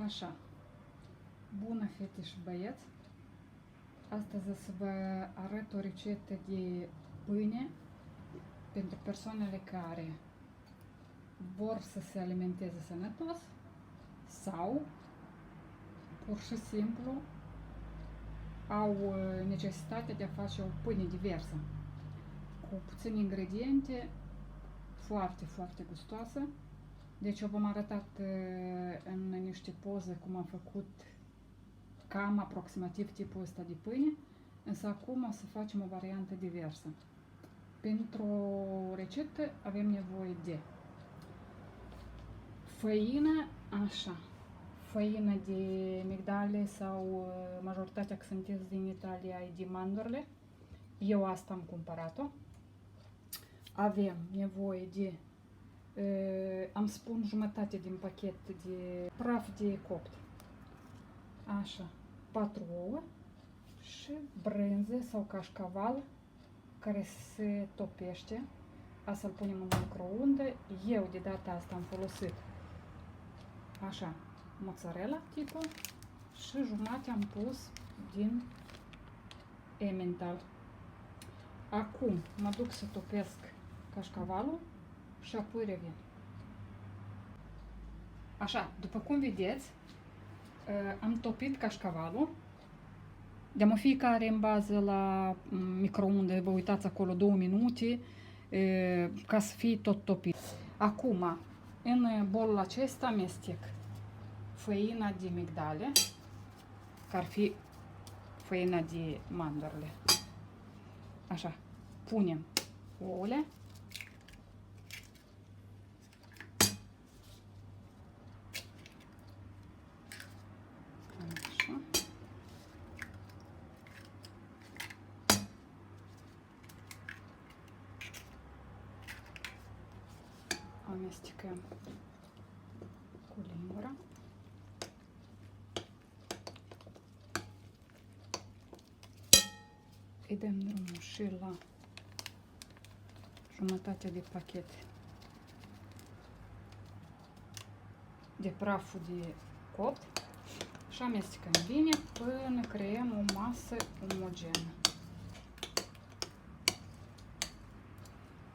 Așa, bună fete și băieți! Astăzi o să vă arăt o rețetă de pâine pentru persoanele care vor să se alimenteze sănătos sau pur și simplu au necesitatea de a face o pâine diversă cu puține ingrediente, foarte gustoasă. Deci eu v-am arătat în niște poze cum am făcut cam aproximativ tipul ăsta de pâine, însă acum o să facem o variantă diversă. Pentru rețetă avem nevoie de făină, așa, făină de migdale sau majoritatea că sunteți din Italia e de mandorle. Eu asta am cumpărat-o. Avem nevoie de am spun jumătate din pachet de praf de copt. Așa, 4 ouă și brânză sau cașcaval care se topește. Asta îl punem în microundă. Eu de data asta am folosit așa, mozzarella tipul și jumătate am pus din Emmental. Acum mă duc să topesc cașcavalul și apoi revin. Așa, după cum vedeți, am topit cașcavalul. De-am fiecare în bază la microunde, vă uitați acolo 2 minute ca să fie tot topit. Acum, în bolul acesta amestec făina de migdale, care ar fi făina de mandorle. Așa, punem ouăle. Amestecăm cu lingura. Îi dăm drumul și la jumătatea de pachet de praful de copt și amestecăm bine până creăm o masă omogenă.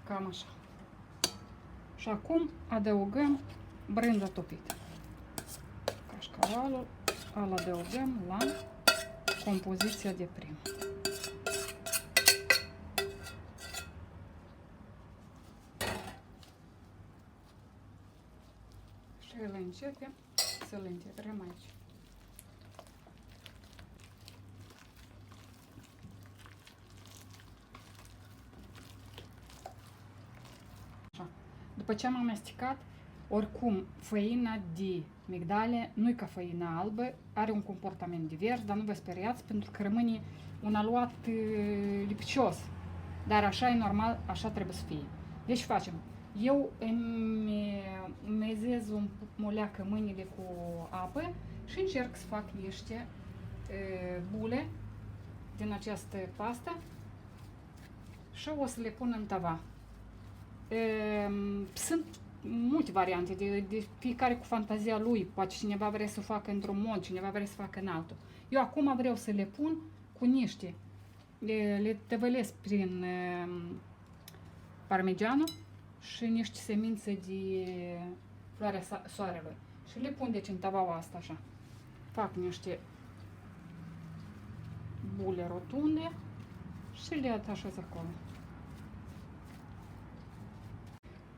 Cam așa. Și acum adăugăm brânza topită. Cașcavalul îl adăugăm la compoziția de prim. Și îl începem să-l integrăm aici. După ce am amestecat, oricum făina de migdale nu e ca făina albă, are un comportament divers, dar nu vă speriați pentru că rămâne un aluat lipicios. Dar așa e normal, așa trebuie să fie. Deci facem. Eu îmi mezez un moleacă mâinile cu apă și încerc să fac niște bule din această pastă și o să le pun în tava. Sunt multe variante, de fiecare cu fantazia lui. Poate cineva vrea să o facă într-un mod, cineva vrea să facă în altul. Eu acum vreau să le pun cu niște, le tăvălesc prin parmigiano și niște semințe de floarea soarelui. Și le pun deci în tavaua asta așa. Fac niște bule rotunde și le atașez acolo.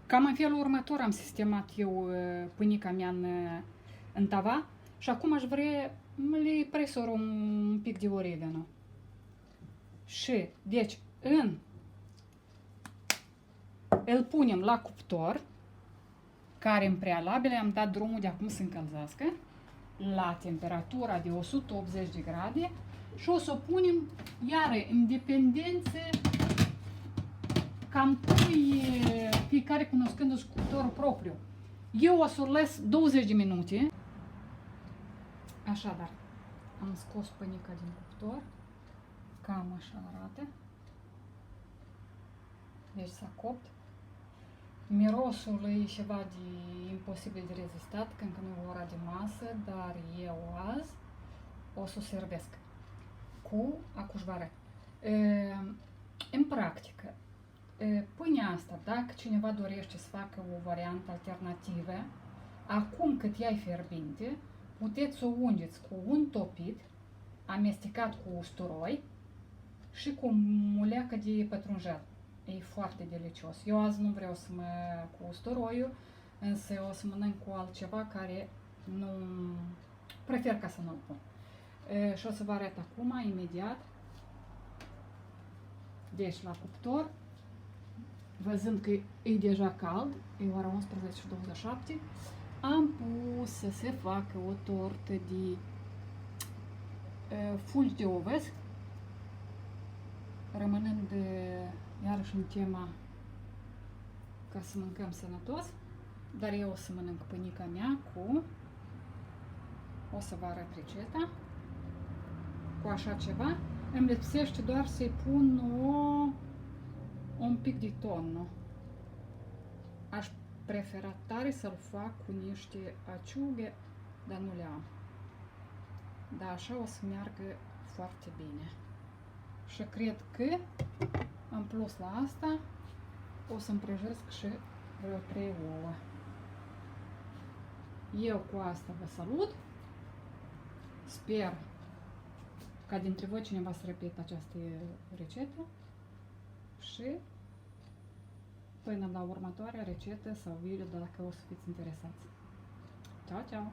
Cam în felul următor am sistemat eu pâinica mea în tava și acum aș vrea le presor un pic de oregano. Și, deci, îl punem la cuptor, care în prealabil am dat drumul de acum să încălzească, la temperatura de 180 de grade și o să o punem iară în dependență cam fiecare cunoscându-și cuptorul propriu. Eu o să urlesc 20 de minute. Așadar, am scos pâinica din cuptor. Cam așa arată. Deci s-a copt. Mirosul e ceva de imposibil de rezistat, că încă nu e ora de masă, dar eu azi o să o servesc cu acușvare. În practică, pâinea asta, dacă cineva dorește să facă o variantă alternativă, acum cât ea e fierbinte, puteți să o ungeți cu un topit amestecat cu usturoi și cu muleacă de pătrunjel. E foarte delicios. Eu azi nu vreau să mă cu usturoiul, însă o să mănânc cu altceva care nu prefer ca să nu-l pun. Și o să vă arăt acum, imediat. Deci la cuptor, văzând că e deja cald, e ora 11:27, am pus să se facă o tortă de fulgi de ovăz, rămânând iarăși în tema ca să mâncăm sănătos, dar eu o să mănânc pâinica mea cu, o să vă arăt rețeta, cu așa ceva. Îmi lipsește doar să-i pun un pic de tonno. Aș prefera tare să-l fac cu niște acciughe, dar nu le am. Dar așa o să meargă foarte bine. Și cred că, în plus la asta, o să împrăjesc și vreo 3 ouă. Eu cu asta vă salut. Sper ca dintre voi cineva să repete această rețetă și până la următoarea rețetă sau video dacă o să fiți interesați. Ciao, ciao!